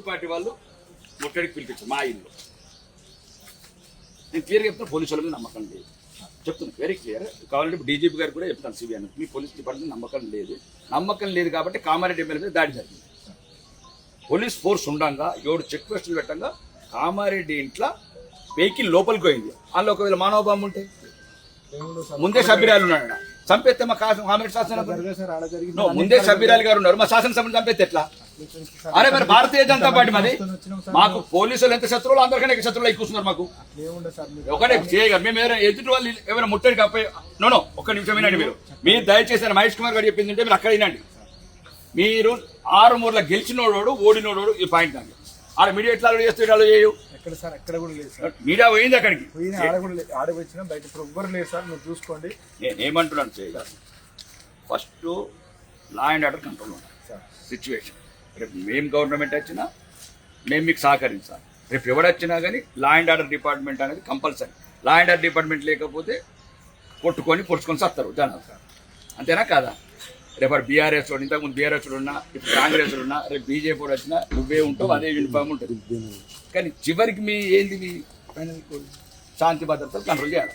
Party వాళ్ళు ముట్టడికి పిలిపించారు మా ఇల్లు. నేను క్లియర్గా చెప్తాను, పోలీసు వాళ్ళ మీద నమ్మకం లేదు చెప్తున్నాను, వెరీ క్లియర్. కావాలంటే డీజీపీ గారు కూడా చెప్తాను, సిబిఐ మీ పోలీస్ డిపార్ట్మెంట్ నమ్మకం లేదు కాబట్టి కామారెడ్డి ఎమ్మెల్యే మీద దాడి జరిగింది. పోలీస్ ఫోర్స్ ఉండగా ఎవడు చెక్ పోస్టులు పెట్టంగా కామారెడ్డి ఇంట్లో వెహికల్ లోపలికి పోయింది. అందులో ఒకవేళ మానవ బాంబు ఉంటే ముందే సభ్యురాలు ఉన్నాడు, చంపేస్తే మా కామారెడ్డి శాసన ముందే సభ్యురాలు గారు ఉన్నారు, మా శాసనసభ్యులు చంపేస్తే ఎట్లా? అరే మరి భారతీయ జనతా పార్టీ మాది, మాకు పోలీసులు ఎంత శత్రువులు అందరికన్నా శత్రువులు కూర్చున్నారు మాకు. ఒకటే చేయగలరు మేము ఎదుటి వాళ్ళు ఎవరైనా ముట్టడికి అబ్బాయి నో ఒక్క నిమిషం వినండి. మీరు దయచేసి మహేష్ కుమార్ గారు చెప్పింది అంటే మీరు అక్కడ వినండి. మీరు 6 మూర్ల గెలిచినోడు ఓడినోడు ఈ పాయింట్ దాన్ని ఆడ మీడియా ఎట్లా చేస్తే అలా చేయు. మీడియా పోయింది అక్కడికి, బయట ఎవ్వరు లేదు సార్, మీరు చూసుకోండి. నేను ఏమంటున్నాను చేయగలరు, first law and order control ఉండాలి సిచ్యువేషన్. రేపు మేము గవర్నమెంట్ వచ్చినా మేము మీకు సహకరించాలి. రేపు ఎవరు వచ్చినా కానీ లా అండ్ ఆర్డర్ డిపార్ట్మెంట్ అనేది compulsory. Law and order department లేకపోతే పొడుచుకొని సత్తారు జనాలు, అంతేనా కాదా? రేపు బీఆర్ఎస్ వాడు, ఇంతకుముందు బీఆర్ఎస్ ఉన్నా, ఇప్పుడు కాంగ్రెస్ ఉన్నా, రేపు బీజేపీ వాడు వచ్చినా నువ్వే ఉంటావు, అదే యూనిఫామ్ ఉంటుంది. కానీ చివరికి మీ ఏంది మీ శాంతి భద్రతలు కంట్రోల్ చేయాలి,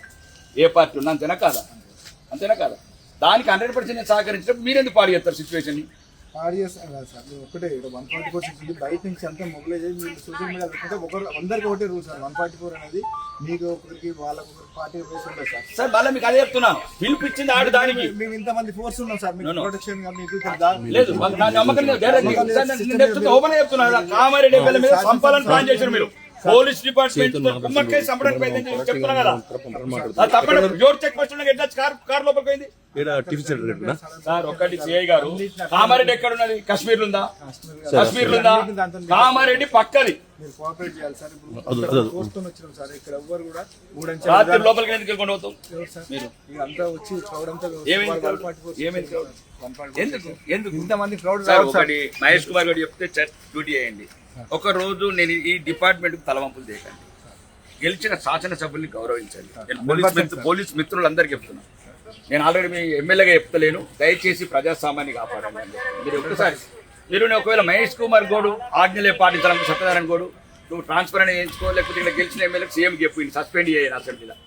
ఏ పార్టీ ఉన్నా, అంతేనా కాదా? దానికి 100% నేను సహకరించినప్పుడు మీరెందుకు పాడు చేస్తారు సిచ్యువేషన్? పాడు చేస్తాను కదా సార్, ఒకటే 144 బయట నుంచి అంతా మొబైలైజ్ అయ్యి మీరు సోషల్ మీడియా పెట్టుకుంటే అందరికి ఒకటే రూల్ సార్. 144 అనేది మీకు ఒకరికి వాళ్ళకి పార్టీ బేస్ ఉంటుంది సార్. సార్ మళ్ళీ మీకు అదే చెప్తున్నాను, పిలిపించింది ఆడు దానికి. మేము ఇంతమంది ఫోర్స్ ఉన్నాం సార్, మీకు ప్రొటెక్షన్ గా మీకు లేదు. నమ్మకం లేదు, ఓపెన్ చెప్తున్నా. కామారెడ్డి ఎమ్మెల్యే మీద సంపాదన ప్లాన్ చేశారు మీరు, పోలీస్ డిపార్ట్మెంట్ కుమ్మక్కై సంపడానికి చెప్తున్నా కదా. తప్పకుండా జోర్ చెక్ పోస్ట్ ఎట్లా కార్ లోపలికి పోయింది సార్? ఒక్కటి సిఐ గారు, కామారెడ్డి ఎక్కడ ఉన్నది? కాశ్మీర్ ఉందా? కామారెడ్డి పక్కది. రాత్రి లోపలికి ఎందుకు వెళ్ళి పోతాం? ఎందుకు ఇంతమంది క్రౌడ్? ఒకటి మహేష్ కుమార్ గారు చెప్తే డ్యూటీ చేయండి. ఒక రోజు నేను ఈ డిపార్ట్మెంట్ కు తలవంపులు చేయకండి, గెలిచిన శాసనసభ్యుల్ని గౌరవించండి. పోలీస్ మిత్రులందరికీ చెప్తున్నా, నేను ఆల్రెడీ మీ ఎమ్మెల్యేగా చెప్తలేను, దయచేసి ప్రజాస్వామ్యాన్ని కాపాడండి. మీరు ఒక్కసారి మీరు ఒకవేళ మహేష్ కుమార్ గౌడు ఆజ్ఞలే పాటించాలని సత్యనారాయణ గౌడు నువ్వు ట్రాన్స్ఫర్ అని చేయించుకో, లేకపోతే ఇక్కడ గెలిచిన ఎమ్మెల్యేకి సీఎం చెప్పి సస్పెండ్ చేయాలి అసెంబ్లీలో.